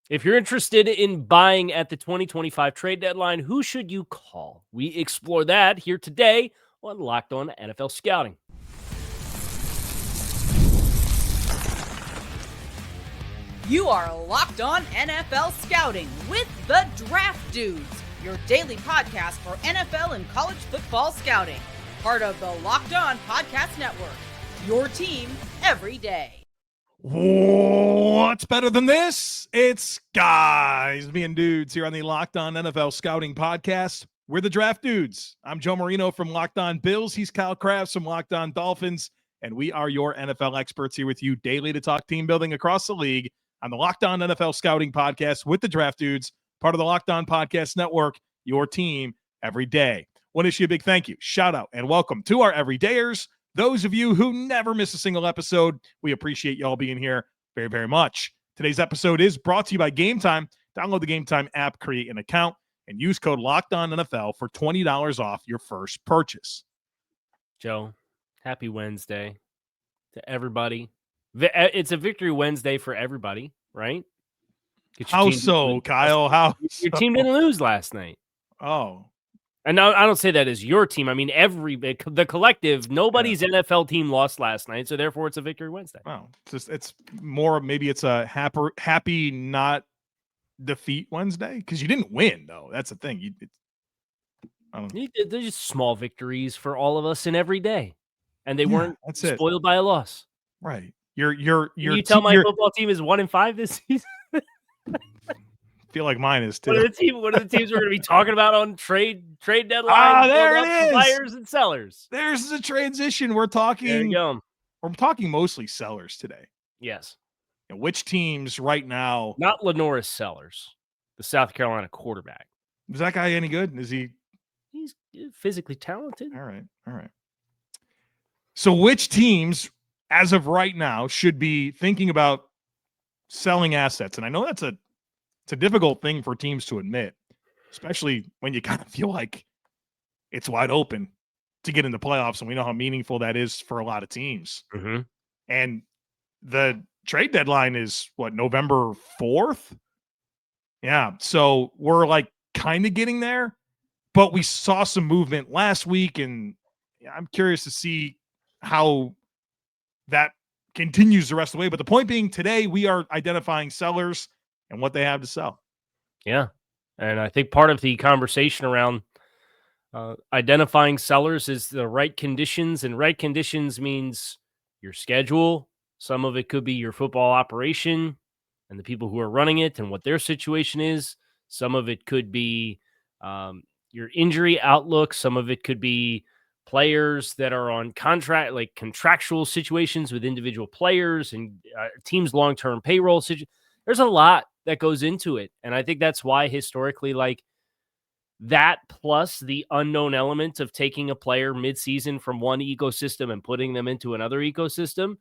If you're interested in buying at the 2025 trade deadline, who should you call? We explore that here today on Locked On NFL Scouting. You are Locked On NFL Scouting with the Draft Dudes, your daily podcast for NFL and college football scouting. Part of the Locked On Podcast Network, your team every day. What's better than this? It's guys being dudes here on the Locked On NFL Scouting Podcast. We're the Draft Dudes. I'm Joe Marino from Locked On Bills. He's Kyle Krabs from Locked On Dolphins. And we are your NFL experts here with you daily to talk team building across the league on the Locked On NFL Scouting Podcast with the Draft Dudes, part of the Locked On Podcast Network, your team every day. Want to issue a big thank you, shout out, and welcome to our everydayers. Those of you who never miss a single episode, we appreciate y'all being here very, very much. Today's episode is brought to you by Game Time. Download the Game Time app, create an account, and use code LOCKEDONNFL for $20 off your first purchase. Joe, happy Wednesday to everybody. It's a Victory Wednesday for everybody, right? How so, Kyle? How your team didn't lose last night. Oh. And now I don't say that as your team. I mean, the collective, nobody's NFL team lost last night, so therefore it's a Victory Wednesday. Wow. It's more, maybe it's a happy not defeat Wednesday because you didn't win, though. That's the thing. I don't know. There's just small victories for all of us in every day, and they weren't spoiled by a loss. Right. You tell my football team is 1-5 this season. Feel like mine is too. What are the teams we're going to be talking about on trade deadline? There it is. Buyers and sellers. There's the transition. We're talking mostly sellers today. Yes. And which teams right now? Not Lenoris Sellers, the South Carolina quarterback. Is that guy any good? Is he? He's physically talented. All right. So which teams, as of right now, should be thinking about selling assets? And I know it's a difficult thing for teams to admit, especially when you kind of feel like it's wide open to get into playoffs, and we know how meaningful that is for a lot of teams. Mm-hmm. And the trade deadline is November 4th? Yeah, so we're like kind of getting there, but we saw some movement last week, and I'm curious to see how that continues the rest of the way. But the point being, today we are identifying sellers and what they have to sell. Yeah. And I think part of the conversation around identifying sellers is the right conditions, and right conditions means your schedule. Some of it could be your football operation and the people who are running it and what their situation is. Some of it could be your injury outlook. Some of it could be players that are on contract, like contractual situations with individual players and teams' long-term payroll. There's a lot that goes into it. And I think that's why historically, like that plus the unknown element of taking a player midseason from one ecosystem and putting them into another ecosystem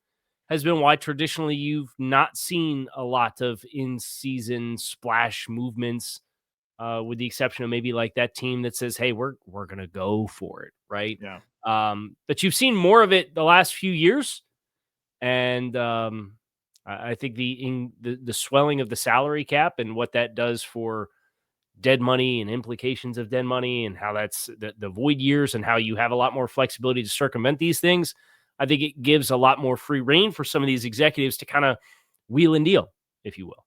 has been why traditionally you've not seen a lot of in-season splash movements, with the exception of maybe like that team that says, hey, we're going to go for it, right? Yeah. But you've seen more of it the last few years. And I think the swelling of the salary cap and what that does for dead money and implications of dead money and how that's the void years and how you have a lot more flexibility to circumvent these things. I think it gives a lot more free reign for some of these executives to kind of wheel and deal, if you will.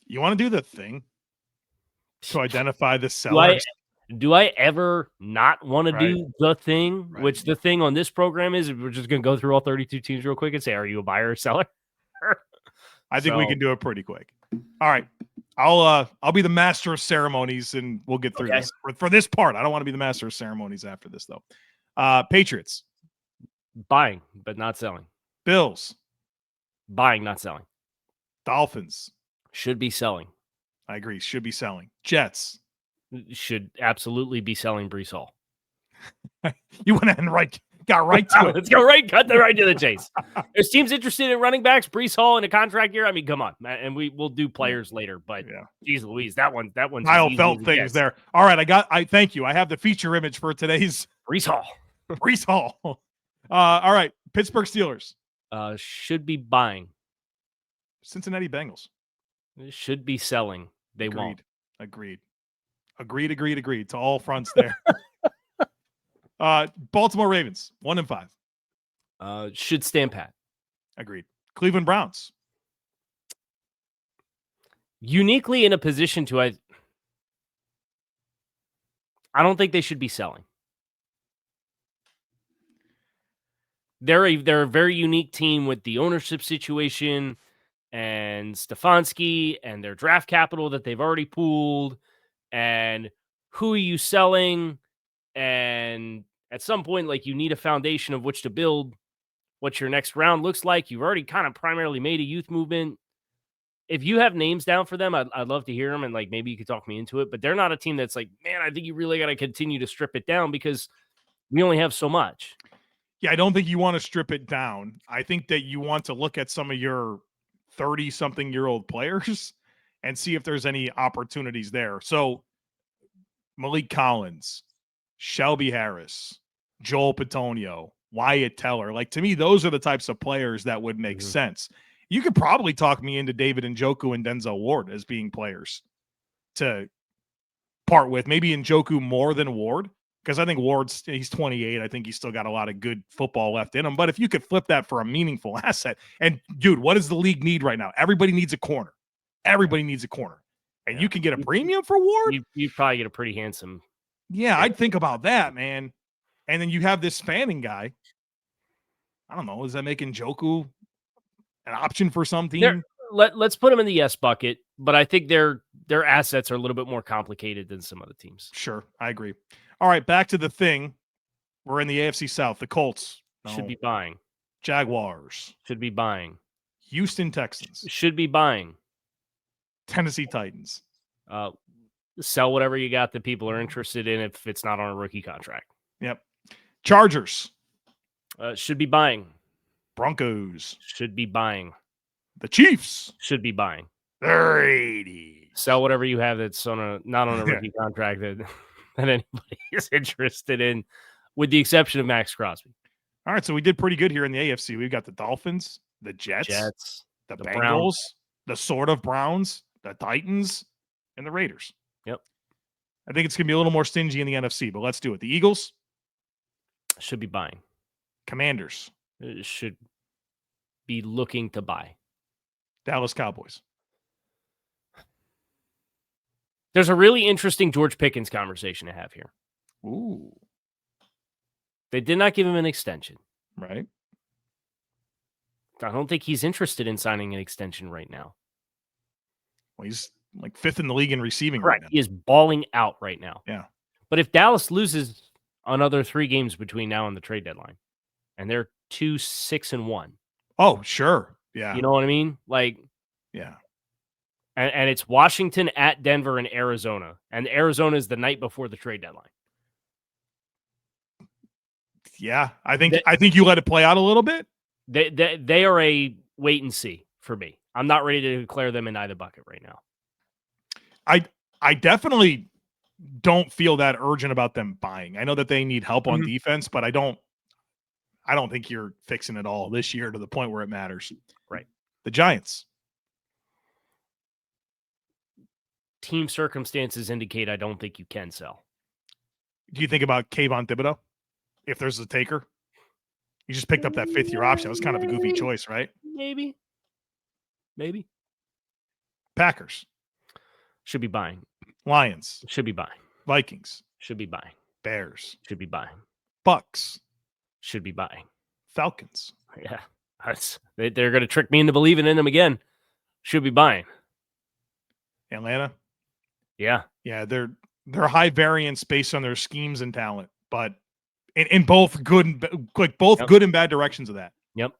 You want to do the thing to identify the sellers? Do I ever not want to do the thing, which the thing on this program is? We're just going to go through all 32 teams real quick and say, are you a buyer or seller? I think we can do it pretty quick. All right. I'll be the master of ceremonies, and we'll get through this. For this part, I don't want to be the master of ceremonies after this, though. Patriots. Buying, but not selling. Bills. Buying, not selling. Dolphins. Should be selling. I agree. Should be selling. Jets. Should absolutely be selling Breece Hall. You went and got right to it. Let's go cut right to the chase. There's teams interested in running backs, Breece Hall in a contract year. I mean, come on, man. And we'll do players later, but geez Louise, that one's Kyle felt things there. All right, I thank you. I have the feature image for today's Breece Hall. Breece Hall. All right, Pittsburgh Steelers. Should be buying. Cincinnati Bengals. Should be selling. They won't. Agreed. To all fronts there. Baltimore Ravens, 1-5. Should stand pat. Agreed. Cleveland Browns. Uniquely in a position to, I don't think they should be selling. They're a very unique team with the ownership situation and Stefanski and their draft capital that they've already pooled. And who are you selling? And at some point, like, you need a foundation of which to build what your next round looks like. You've already kind of primarily made a youth movement. If you have names down for them, I'd love to hear them, and like maybe you could talk me into it. But they're not a team that's like, man, I think you really got to continue to strip it down because we only have so much. Yeah, I don't think you want to strip it down. I think that you want to look at some of your 30-something-year-old players and see if there's any opportunities there. So Malik Collins, Shelby Harris, Joel Petonio, Wyatt Teller. Like, to me, those are the types of players that would make sense. You could probably talk me into David Njoku and Denzel Ward as being players to part with. Maybe Njoku more than Ward, because I think he's 28. I think he's still got a lot of good football left in him. But if you could flip that for a meaningful asset, and dude, what does the league need right now? Everybody needs a corner. And you can get a premium for Ward? You probably get a pretty handsome. Yeah, I'd think about that, man. And then you have this Fanning guy. I don't know. Is that making Njoku an option for some team? Let's put them in the yes bucket, but I think their assets are a little bit more complicated than some other teams. Sure, I agree. All right, back to the thing. We're in the AFC South. The Colts should be buying. Jaguars should be buying. Houston Texans should be buying. Tennessee Titans. Sell whatever you got that people are interested in if it's not on a rookie contract. Yep. Chargers should be buying. Broncos should be buying. The Chiefs should be buying. The Raiders. Sell whatever you have that's not on a rookie contract that anybody is interested in, with the exception of Max Crosby. All right, so we did pretty good here in the AFC. We've got the Dolphins, the Jets, the Bengals, Browns, the sort of Browns, the Titans, and the Raiders. Yep. I think it's going to be a little more stingy in the NFC, but let's do it. The Eagles should be buying. Commanders should be looking to buy. Dallas Cowboys. There's a really interesting George Pickens conversation to have here. Ooh. They did not give him an extension. Right. I don't think he's interested in signing an extension right now. Well, he's like 5th in the league in receiving right now. He is balling out right now. Yeah. But if Dallas loses another 3 games between now and the trade deadline, and they're 2-6-1. Oh, sure. Yeah. You know what I mean? Like, yeah. And it's Washington at Denver and Arizona. And Arizona is the night before the trade deadline. Yeah. I think you let it play out a little bit. They are a wait and see for me. I'm not ready to declare them in either bucket right now. I definitely don't feel that urgent about them buying. I know that they need help on defense, but I don't think you're fixing it all this year to the point where it matters. Right. The Giants. Team circumstances indicate I don't think you can sell. Do you think about Kayvon Thibodeau? If there's a taker? You just picked up that 5th-year option. That was kind of a goofy choice, right? Maybe. Packers. Should be buying. Lions. Should be buying. Vikings. Should be buying. Bears. Should be buying. Bucks. Should be buying. Falcons. Yeah. They're going to trick me into believing in them again. Should be buying. Atlanta. Yeah. Yeah, they're high variance based on their schemes and talent, but in both good and good and bad directions of that. Yep.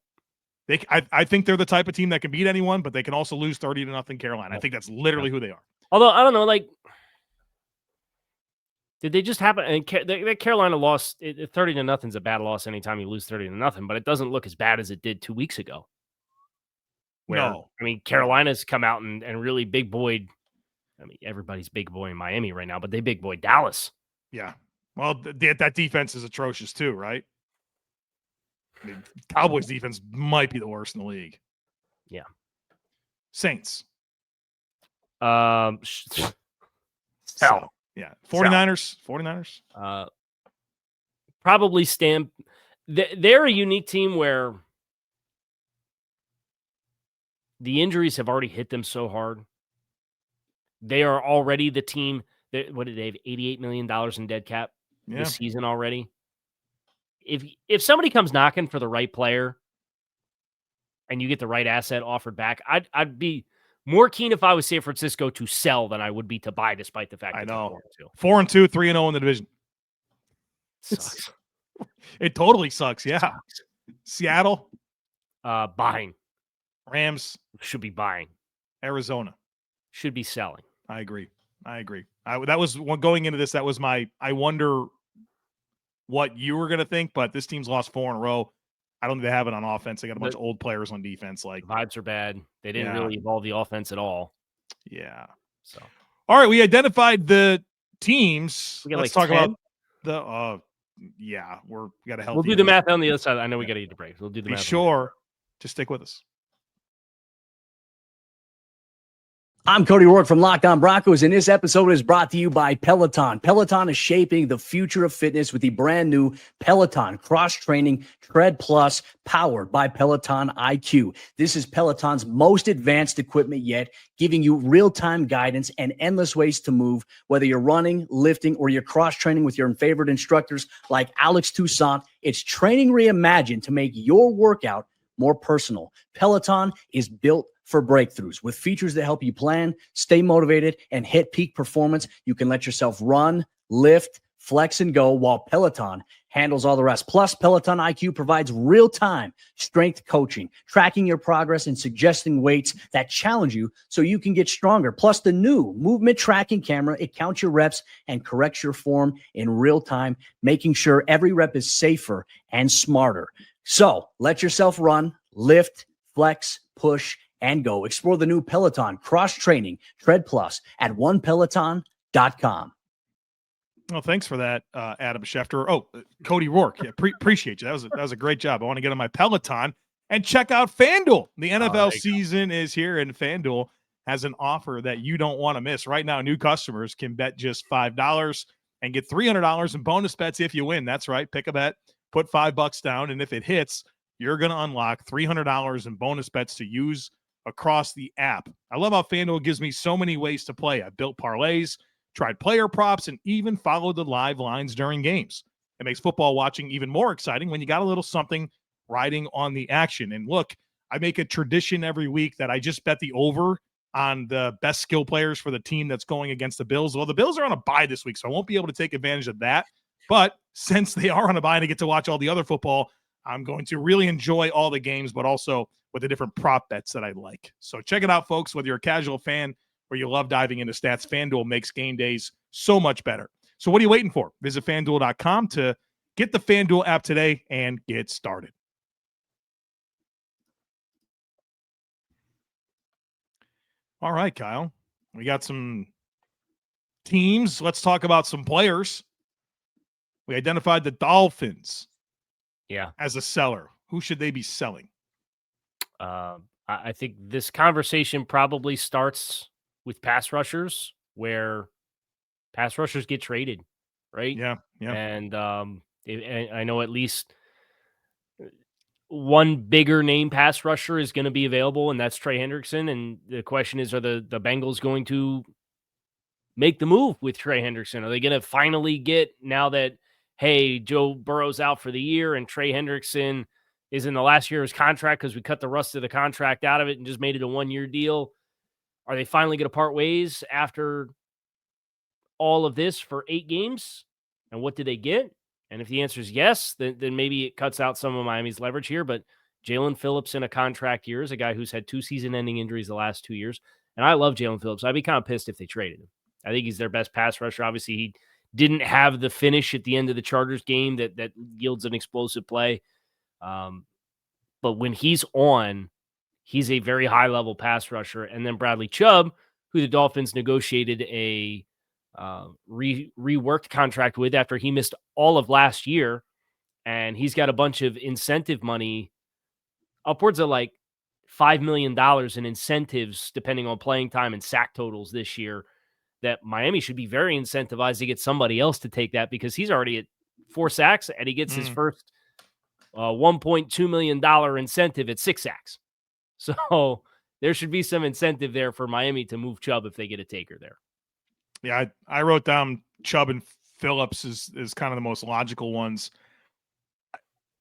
I think they're the type of team that can beat anyone, but they can also lose 30-0 Carolina. Yep. I think that's literally who they are. Although I don't know, like, did they just happen? And Carolina lost 30-0 is a bad loss anytime you lose 30-0, but it doesn't look as bad as it did 2 weeks ago. No. I mean, Carolina's come out and really big boyed. I mean, everybody's big boy in Miami right now, but they big boy Dallas. Yeah. Well, that defense is atrocious too, right? I mean, Cowboys defense might be the worst in the league. Yeah. Saints. Sell. Yeah. 49ers. Probably stand. They're a unique team where the injuries have already hit them so hard. They are already the team that, what did they have? $88 million in dead cap this season already. If somebody comes knocking for the right player and you get the right asset offered back, I'd be more keen if I was San Francisco to sell than I would be to buy, despite the fact that I know 4-2, 3-0 in the division. Sucks. It totally sucks. Yeah. Sucks. Seattle, buying. Rams Should be buying. Arizona should be selling. I agree. That was going into this. That was I wonder what you were going to think, but this team's lost 4 in a row. I don't think they have it on offense. They got a bunch of old players on defense. Like, vibes are bad. They didn't really evolve the offense at all. Yeah. So, all right, we identified the teams. We got Let's like talk 10? about the. Yeah, we got to help. We'll do the math on the other side. I know we got to eat a break. We'll do the math. Be sure to stick with us. I'm Cody Rourke from Locked On Broncos, and this episode is brought to you by Peloton. Peloton is shaping the future of fitness with the brand new Peloton Cross-Training Tread Plus, powered by Peloton IQ. This is Peloton's most advanced equipment yet, giving you real-time guidance and endless ways to move, whether you're running, lifting, or you're cross-training with your favorite instructors like Alex Toussaint. It's training reimagined to make your workout more personal. Peloton is built for breakthroughs with features that help you plan, stay motivated, and hit peak performance. You can let yourself run, lift, flex, and go while Peloton handles all the rest. Plus, Peloton IQ provides real-time strength coaching, tracking your progress and suggesting weights that challenge you so you can get stronger. Plus, the new movement tracking camera, it counts your reps and corrects your form in real time, making sure every rep is safer and smarter. So let yourself run, lift, flex, push, and go. Explore the new Peloton Cross-Training Tread Plus at onepeloton.com. Well, thanks for that, Adam Schefter. Oh, Cody Rourke. Yeah, appreciate you. That was a great job. I want to get on my Peloton and check out FanDuel. The NFL season is here, and FanDuel has an offer that you don't want to miss. Right now, new customers can bet just $5 and get $300 in bonus bets if you win. That's right. Pick a bet, put $5 down, and if it hits, you're going to unlock $300 in bonus bets to use across the app. I love how FanDuel gives me so many ways to play. I built parlays, tried player props, and even followed the live lines during games. It makes football watching even more exciting when you got a little something riding on the action. And look, I make a tradition every week that I just bet the over on the best skill players for the team that's going against the Bills. Well, the Bills are on a bye this week, so I won't be able to take advantage of that. But since they are on a bye and I get to watch all the other football, I'm going to really enjoy all the games, but also with the different prop bets that I like. So check it out, folks. Whether you're a casual fan or you love diving into stats, FanDuel makes game days so much better. So what are you waiting for? Visit FanDuel.com to get the FanDuel app today and get started. All right, Kyle. We got some teams. Let's talk about some players. We identified the Dolphins as a seller. Who should they be selling? I think this conversation probably starts with pass rushers, where pass rushers get traded, right? Yeah. And I know at least one bigger name pass rusher is going to be available, and that's Trey Hendrickson. And the question is, are the Bengals going to make the move with Trey Hendrickson? Are they going to finally get, now that, hey, Joe Burrow's out for the year and Trey Hendrickson is in the last year of his contract because we cut the rest of the contract out of it and just made it a one-year deal? Are they finally going to part ways after all of this for 8 games? And what did they get? And if the answer is yes, then maybe it cuts out some of Miami's leverage here. But Jalen Phillips in a contract year is a guy who's had 2 season-ending injuries the last 2 years. And I love Jalen Phillips. I'd be kind of pissed if they traded him. I think he's their best pass rusher. Obviously, he didn't have the finish at the end of the Chargers game that yields an explosive play. But when he's on, he's a very high-level pass rusher. And then Bradley Chubb, who the Dolphins negotiated a reworked contract with after he missed all of last year. And he's got a bunch of incentive money, upwards of like $5 million in incentives, depending on playing time and sack totals this year, that Miami should be very incentivized to get somebody else to take that, because he's already at 4 sacks and he gets his first $1.2 million incentive at 6 sacks. So there should be some incentive there for Miami to move Chubb if they get a taker there. Yeah, I wrote down Chubb and Phillips is kind of the most logical ones.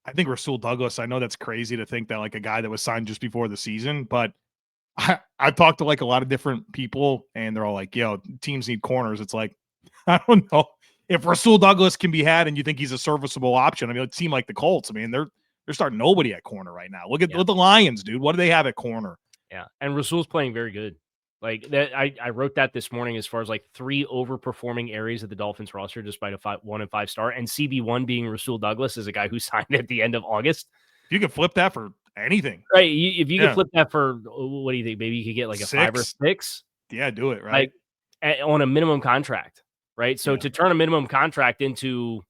I think Rasul Douglas, I know that's crazy to think that like a guy that was signed just before the season, but I've talked to like a lot of different people and they're all like, teams need corners. It's like, I don't know if Rasul Douglas can be had and you think he's a serviceable option. I mean, it seemed like the Colts. I mean, they're starting nobody at corner right now. Look at the Lions, dude. What do they have at corner? Yeah. And Rasul's playing very good. Like that, I wrote that this morning as far as like 3 overperforming areas of the Dolphins roster, despite a 1 and 5 star, and CB1 being Rasul Douglas is a guy who signed at the end of August. If you could flip that for anything, right? If you could flip that for, what do you think? Maybe you could get like a 6? 5 or 6. Yeah, do it right. Like on a minimum contract, right? So to turn a minimum contract into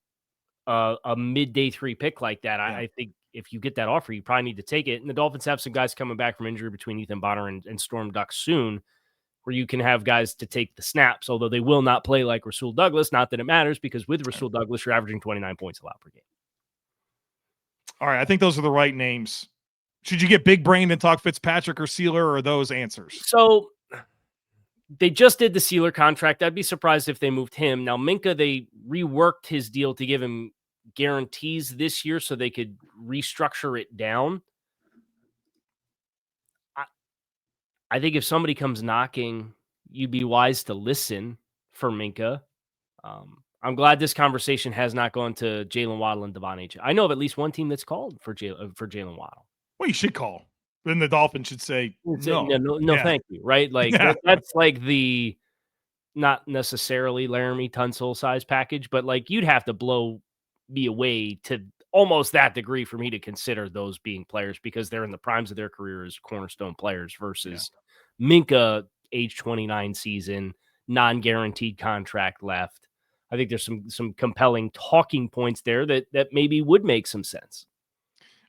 a mid day 3 pick like that, I think if you get that offer, you probably need to take it. And the Dolphins have some guys coming back from injury between Ethan Bonner and Storm Duck soon, where you can have guys to take the snaps, although they will not play like Rasul Douglas. Not that it matters, because with Rasul Douglas, you're averaging 29 points allowed per game. All right, I think those are the right names. Should you get big brained and talk Fitzpatrick or Sealer, or are those answers? So they just did the Sealer contract. I'd be surprised if they moved him. Now, Minka, they reworked his deal to give him guarantees this year so they could restructure it down. I think if somebody comes knocking, you'd be wise to listen for Minka. I'm glad this conversation has not gone to Jalen Waddle and Devon H. I know of at least one team that's called for Jalen Waddle. Well, you should call. Then the Dolphins should say no. Thank you. Right? Like that's like the not necessarily Laramie Tunsil size package, but like you'd have to blow me away to almost that degree for me to consider those being players, because they're in the primes of their career as cornerstone players versus Minka, age 29 season, non-guaranteed contract left. I think there's some compelling talking points there that maybe would make some sense.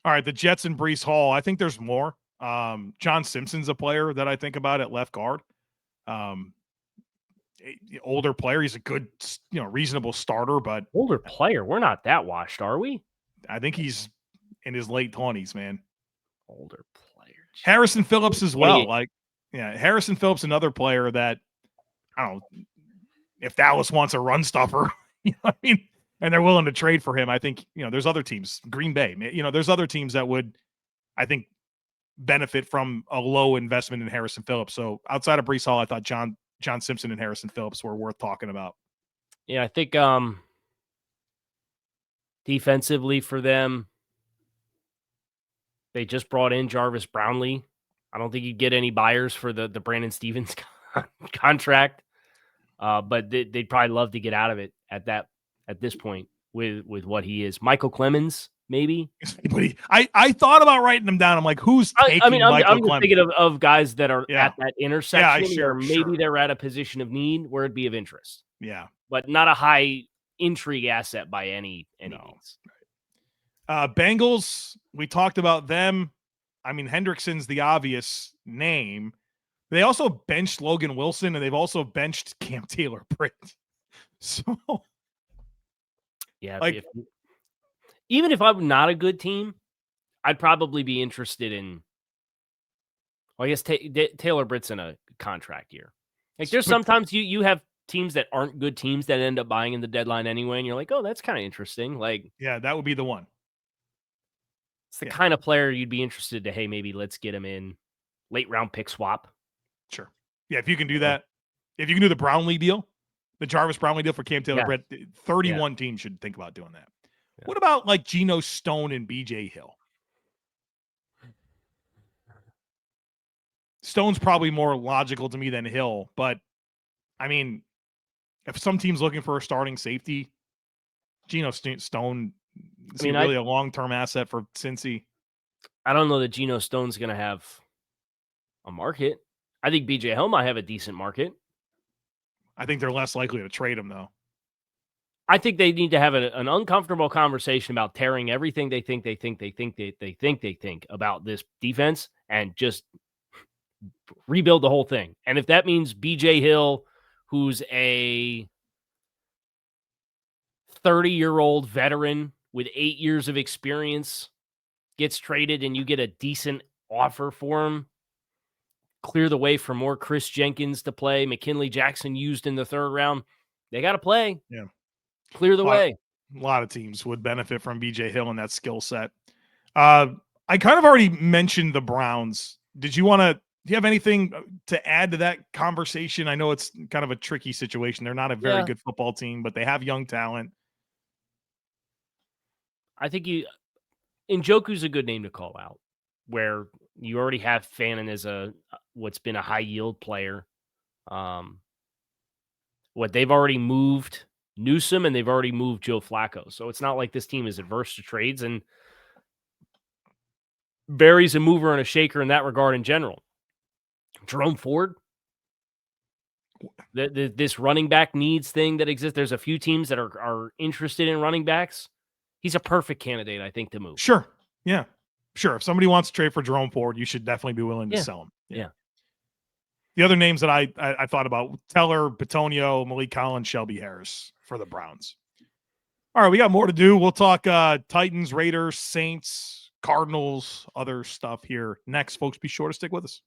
All right, the Jets and Breece Hall. I think there's more. John Simpson's a player that I think about at left guard. Older player. He's a good, reasonable starter, but older player. We're not that washed, are we? I think he's in his late 20s, man. Older player. Harrison Phillips as well. Harrison Phillips, another player that, I don't know, if Dallas wants a run stuffer, and they're willing to trade for him, I think, there's other teams, Green Bay, there's other teams that would, I think, benefit from a low investment in Harrison Phillips. So outside of Breece Hall, I thought John Simpson and Harrison Phillips were worth talking about. Yeah, I think defensively for them, they just brought in Jarvis Brownlee. I don't think you'd get any buyers for the Brandon Stevens contract, but they'd probably love to get out of it at this point with what he is. Michael Clemens, maybe. I thought about writing them down. I'm like, who's taking Michael I'm Clemens? just thinking of guys that are at that intersection, or maybe sure. they're at a position of need where it'd be of interest. Yeah, but not a high intrigue asset by any means. Bengals, we talked about them. I mean, Hendrickson's the obvious name. They also benched Logan Wilson, and they've also benched Cam Taylor-Britt. So, yeah, even if I'm not a good team, I'd probably be interested in. Well, I guess Taylor-Britt's in a contract year. Like, there's sometimes you have teams that aren't good teams that end up buying in the deadline anyway, and you're like, oh, that's kind of interesting. Like, yeah, that would be the one. It's the kind of player you'd be interested to, hey, maybe let's get him in late round pick swap. Sure. Yeah, if you can do that, if you can do the Brownlee deal, the Jarvis Brownlee deal for Cam Taylor-Britt, 31 teams should think about doing that. Yeah. What about like Geno Stone and BJ Hill? Stone's probably more logical to me than Hill, but I mean, if some team's looking for a starting safety, Geno Stone is really a long-term asset for Cincy. I don't know that Geno Stone's going to have a market. I think BJ Hill might have a decent market. I think they're less likely to trade him, though. I think they need to have an uncomfortable conversation about tearing everything they think about this defense and just rebuild the whole thing. And if that means BJ Hill, who's a 30-year-old veteran with 8 years of experience, gets traded and you get a decent offer for him, clear the way for more Chris Jenkins to play, McKinley Jackson used in the 3rd round, they got to play. Yeah. Clear the way. A lot of teams would benefit from BJ Hill and that skill set. I kind of already mentioned the Browns. Do you have anything to add to that conversation? I know it's kind of a tricky situation. They're not a very good football team, but they have young talent. I think Njoku's a good name to call out, where you already have Fannin as what's been a high yield player. They've already moved Newsome and they've already moved Joe Flacco. So it's not like this team is adverse to trades, and Barry's a mover and a shaker in that regard in general. Jerome Ford, this running back needs thing that exists. There's a few teams that are interested in running backs. He's a perfect candidate, I think, to move. Sure. Yeah. Sure. If somebody wants to trade for Jerome Ford, you should definitely be willing to sell him. Yeah. The other names that I thought about, Teller, Bitonio, Malik Collins, Shelby Harris for the Browns. All right, we got more to do. We'll talk Titans, Raiders, Saints, Cardinals, other stuff here next. Folks, be sure to stick with us.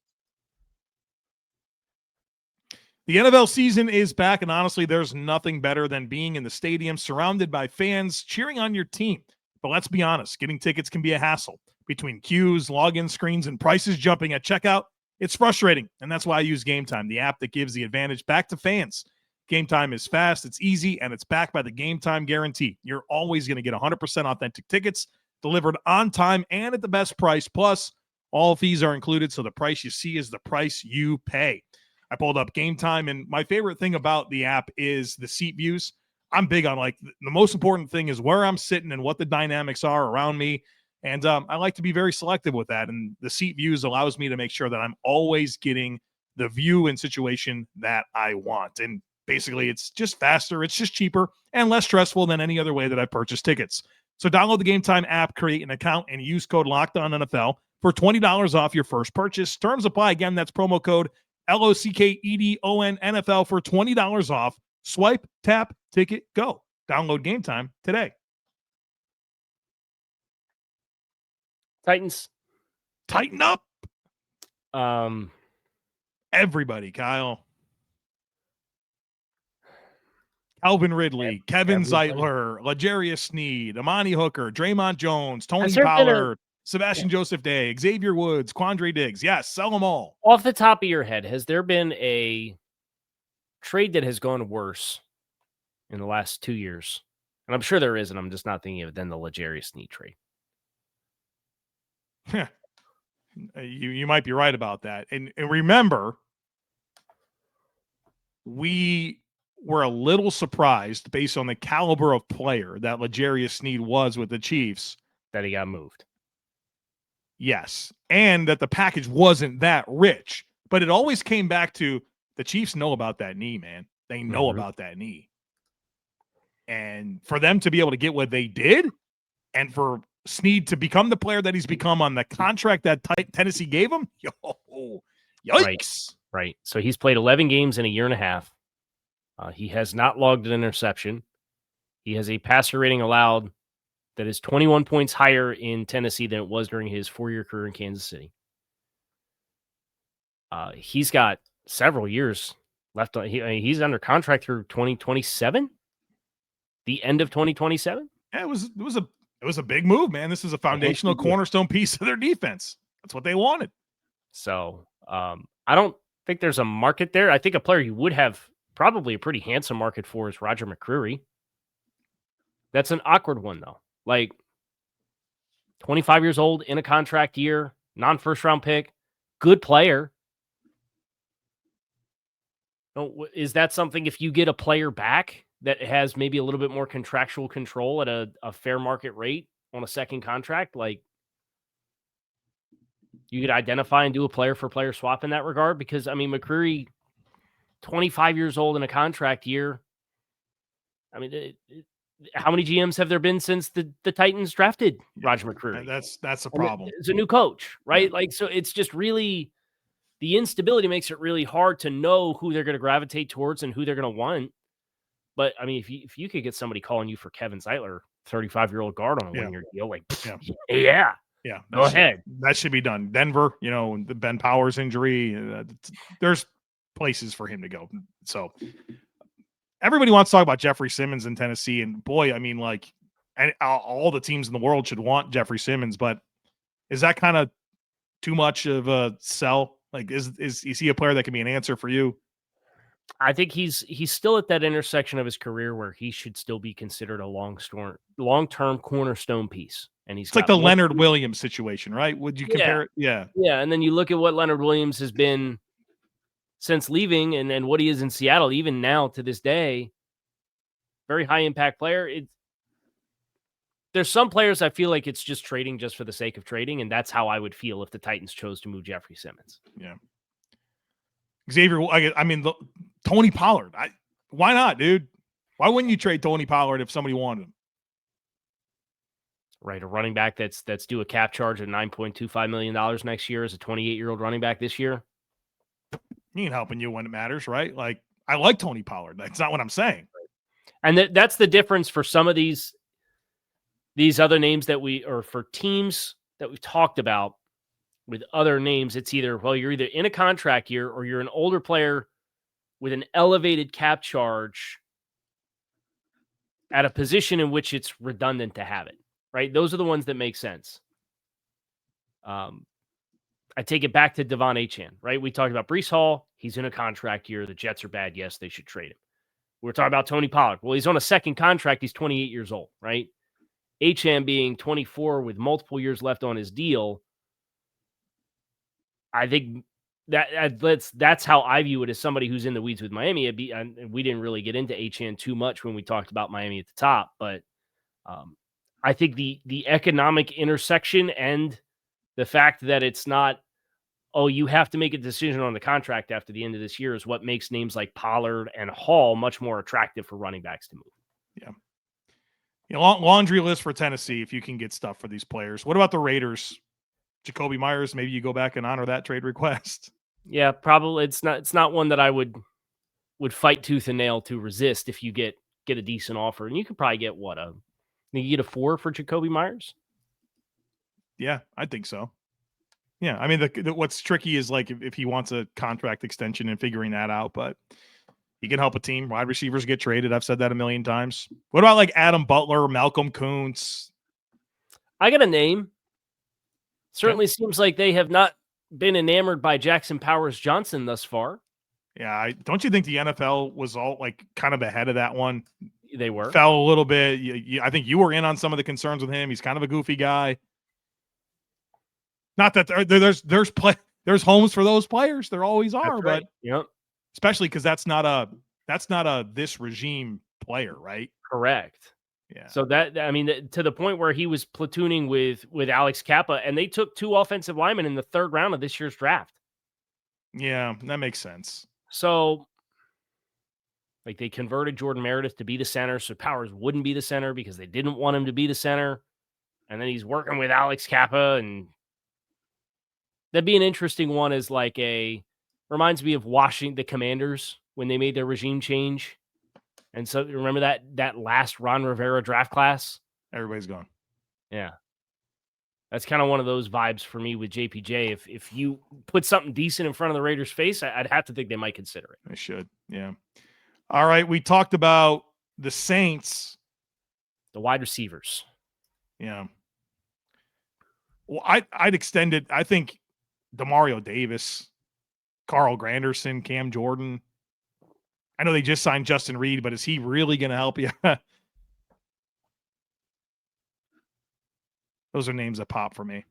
The NFL season is back, and honestly, there's nothing better than being in the stadium surrounded by fans cheering on your team. But let's be honest, getting tickets can be a hassle. Between queues, login screens, and prices jumping at checkout, it's frustrating, and that's why I use Game Time, the app that gives the advantage back to fans. Game Time is fast, it's easy, and it's backed by the Game Time guarantee. You're always going to get 100% authentic tickets delivered on time and at the best price. Plus, all fees are included, so the price you see is the price you pay. I pulled up Game Time, and my favorite thing about the app is the seat views. I'm big on, the most important thing is where I'm sitting and what the dynamics are around me. And I like to be very selective with that. And the seat views allows me to make sure that I'm always getting the view and situation that I want. And basically, it's just faster, it's just cheaper, and less stressful than any other way that I purchase tickets. So download the Game Time app, create an account, and use code LOCKEDONNFL for $20 off your first purchase. Terms apply. Again, that's promo code LOCKEDON NFL for $20 off. Swipe, tap, ticket, go. Download Game Time today. Titans. Tighten up. Everybody, Kyle. Calvin Ridley, Kevin Zeitler, L'Jarius Sneed, Amani Hooker, Draymond Jones, Tony Pollard, Sebastian Joseph Day, Xavier Woods, Quandre Diggs. Yes, sell them all. Off the top of your head, has there been a trade that has gone worse in the last 2 years? And I'm sure there is, and I'm just not thinking of it, than the L'Jarius Sneed trade. You might be right about that. And remember, we were a little surprised based on the caliber of player that L'Jarius Sneed was with the Chiefs. That he got moved. Yes. And that the package wasn't that rich. But it always came back to the Chiefs know about that knee, man. They know about that knee. And for them to be able to get what they did, and for Sneed to become the player that he's become on the contract that Tennessee gave him, yikes. Right. So he's played 11 games in a year and a half. He has not logged an interception. He has a passer rating allowed that is 21 points higher in Tennessee than it was during his 4-year career in Kansas City. He's got several years left. He's under contract through 2027, the end of 2027. Yeah, it was a big move, man. This is a foundational cornerstone piece of their defense. That's what they wanted. So I don't think there's a market there. I think a player you would have probably a pretty handsome market for is Roger McCreary. That's an awkward one, though. 25 years old, in a contract year, non-first round pick, good player. Is that something, if you get a player back that has maybe a little bit more contractual control at a fair market rate on a second contract, you could identify and do a player for player swap in that regard? Because, McCreary, 25 years old in a contract year, how many GMs have there been since the Titans drafted Roger McCreary? That's a problem. It's a new coach, right? Yeah. Like, so it's just really, the instability makes it really hard to know who they're going to gravitate towards and who they're going to want. But I mean, if you could get somebody calling you for Kevin Zeitler, 35-year-old guard on a 1-year deal, like, yeah, go ahead. That should be done. Denver, the Ben Powers injury, there's places for him to go. So everybody wants to talk about Jeffrey Simmons in Tennessee, and boy, I mean, like, and all the teams in the world should want Jeffrey Simmons, but is that kind of too much of a sell? Like, is he a player that can be an answer for you? I think he's still at that intersection of his career where he should still be considered a long-term cornerstone piece. And it's like the Leonard Williams situation, right? Would you compare it? Yeah. And then you look at what Leonard Williams has been since leaving and what he is in Seattle, even now to this day, very high impact player. There's some players I feel like it's just trading just for the sake of trading, and that's how I would feel if the Titans chose to move Jeffrey Simmons. Yeah. Xavier, I mean, Tony Pollard. Why not, dude? Why wouldn't you trade Tony Pollard if somebody wanted him? Right, a running back that's due a cap charge of $9.25 million next year as a 28-year-old running back this year. He ain't helping you when it matters, right? Like, I like Tony Pollard. That's not what I'm saying. And that's the difference for some of these other names or for teams that we've talked about with other names. It's either, well, you're either in a contract year or you're an older player with an elevated cap charge at a position in which it's redundant to have it, right? Those are the ones that make sense. I take it back to Devon Achane, right? We talked about Breece Hall. He's in a contract year. The Jets are bad. Yes, they should trade him. We're talking about Tony Pollard. Well, he's on a second contract. He's 28 years old, right? Achane being 24 with multiple years left on his deal. I think that's how I view it as somebody who's in the weeds with Miami. And we didn't really get into Achane too much when we talked about Miami at the top, but I think the economic intersection and the fact that it's not, oh, you have to make a decision on the contract after the end of this year is what makes names like Pollard and Hall much more attractive for running backs to move. Yeah. Laundry list for Tennessee if you can get stuff for these players. What about the Raiders? Jacoby Myers, maybe you go back and honor that trade request. Yeah, probably. It's not one that I would fight tooth and nail to resist if you get a decent offer. And you could probably get you get a 4 for Jacoby Myers? Yeah, I think so. Yeah, I mean, what's tricky is like if he wants a contract extension and figuring that out, but he can help a team. Wide receivers get traded. I've said that a million times. What about like Adam Butler, Malcolm Kuntz? I got a name. Certainly seems like they have not been enamored by Jackson Powers Johnson thus far. Yeah, don't you think the NFL was all like kind of ahead of that one? They were. Fell a little bit. I think you were in on some of the concerns with him. He's kind of a goofy guy. Not that there's homes for those players. There always are, right. But especially because that's not a this regime player, right? Correct. Yeah. So to the point where he was platooning with Alex Kappa, and they took 2 offensive linemen in the 3rd round of this year's draft. Yeah, that makes sense. So, like, they converted Jordan Meredith to be the center, so Powers wouldn't be the center because they didn't want him to be the center. And then he's working with Alex Kappa, and that'd be an interesting one. As like reminds me of the Commanders when they made their regime change. And so remember that last Ron Rivera draft class? Everybody's gone. Yeah. That's kind of one of those vibes for me with JPJ. If you put something decent in front of the Raiders' face, I'd have to think they might consider it. They should. Yeah. All right. We talked about the Saints. The wide receivers. Yeah. Well, I'd extend it. I think Demario Davis, Carl Granderson, Cam Jordan. I know they just signed Justin Reed, but is he really going to help you? Those are names that pop for me.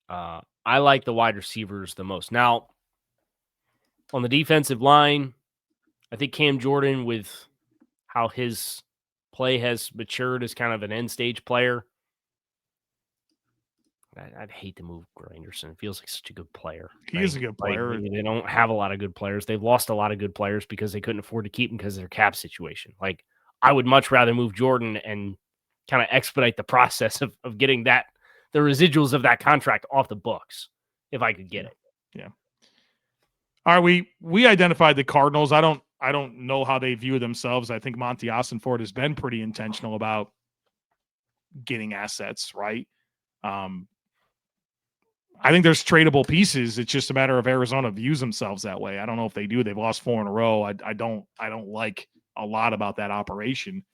I like the wide receivers the most. Now, on the defensive line, I think Cam Jordan, with how his play has matured as kind of an end-stage player, I'd hate to move Granderson. It feels like such a good player. He is a good player. They don't have a lot of good players. They've lost a lot of good players because they couldn't afford to keep him because of their cap situation. Like, I would much rather move Jordan and kind of expedite the process of getting the residuals of that contract off the books if I could get it. Yeah. All right, we identified the Cardinals. I don't know how they view themselves. I think Monty Ossenford has been pretty intentional about getting assets, right? I think there's tradable pieces. It's just a matter of Arizona views themselves that way. I don't know if they do. They've lost 4 in a row. I don't like a lot about that operation.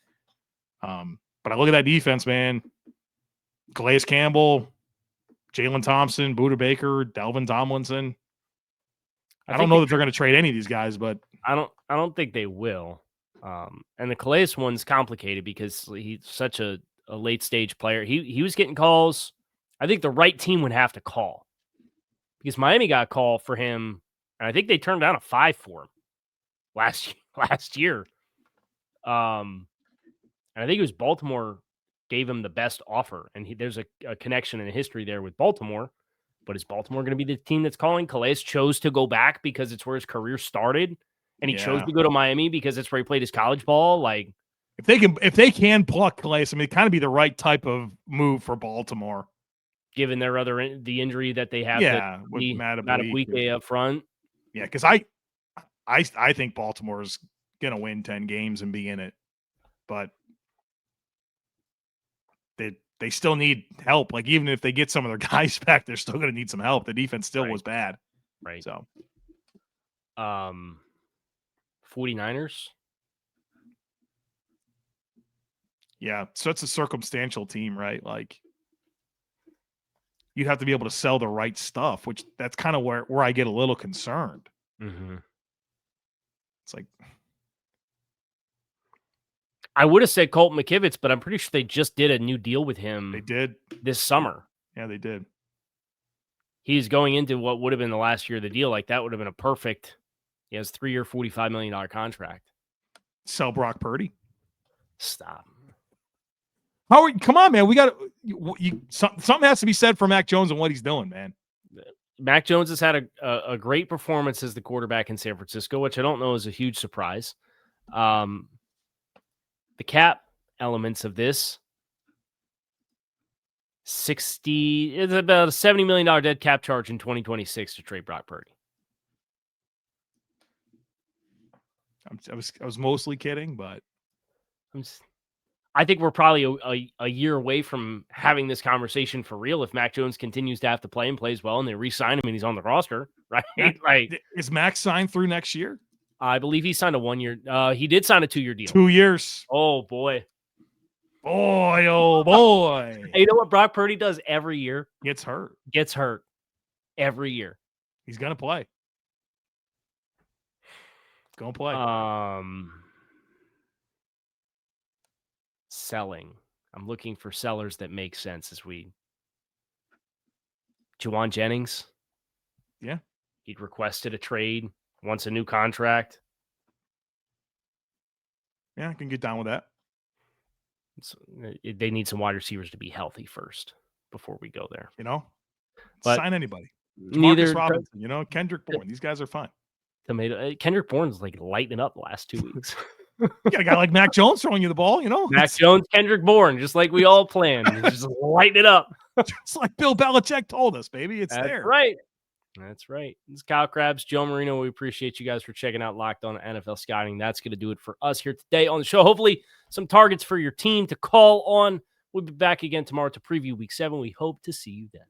But I look at that defense, man. Calais Campbell, Jalen Thompson, Budda Baker, Delvin Tomlinson. I don't know that they're going to trade any of these guys, but I don't think they will. And the Calais one's complicated because he's such a late stage player. He was getting calls. I think the right team would have to call because Miami got a call for him, and I think they turned down a 5 for him last year. And I think it was Baltimore gave him the best offer, and there's a connection in history there with Baltimore. But is Baltimore going to be the team that's calling? Calais chose to go back because it's where his career started, and he chose to go to Miami because it's where he played his college ball. Like, if they can pluck Calais, I mean, it'd kind of be the right type of move for Baltimore, given their the injury that they have. Yeah, with Madubuike up front. Yeah, because I think Baltimore's going to win 10 games and be in it, but they still need help. Like, even if they get some of their guys back, they're still going to need some help. The defense still was bad. Right. So, 49ers. Yeah. So it's a circumstantial team, right? Like, you'd have to be able to sell the right stuff, which that's kind of where I get a little concerned. Mm-hmm. It's like, I would have said Colton McKivitz, but I'm pretty sure they just did a new deal with him. They did this summer. Yeah, they did. He's going into what would have been the last year of the deal. Like, that would have been a perfect. He has 3-year, $45 million contract. Sell Brock Purdy. Stop. Come on, man. We got something has to be said for Mac Jones and what he's doing, man. Mac Jones has had a great performance as the quarterback in San Francisco, which I don't know is a huge surprise. The cap elements of this, it's about a $70 million dead cap charge in 2026 to trade Brock Purdy. I was mostly kidding, but I think we're probably a year away from having this conversation for real if Mac Jones continues to have to play and plays well and they re-sign him and he's on the roster, right? Like, is Mac signed through next year? I believe he signed a 1-year. He did sign a 2-year deal. 2 years. Oh, boy. Oh, boy. Hey, you know what Brock Purdy does every year? Gets hurt every year. He's going to play. Go play. Selling. I'm looking for sellers that make sense Juwan Jennings. Yeah. He'd requested a trade, wants a new contract. Yeah, I can get down with that. They need some wide receivers to be healthy first before we go there. But sign anybody. Neither Robinson, Kendrick Bourne. These guys are fun. Kendrick Bourne's like lighting up the last 2 weeks. You got a guy like Mac Jones throwing you the ball, Mac Jones, Kendrick Bourne, just like we all planned. Just lighting it up. Just like Bill Belichick told us, baby. It's there. Right. That's right. This is Kyle Crabbs, Joe Marino. We appreciate you guys for checking out Locked On NFL Scouting. That's going to do it for us here today on the show. Hopefully some targets for your team to call on. We'll be back again tomorrow to preview Week 7. We hope to see you then.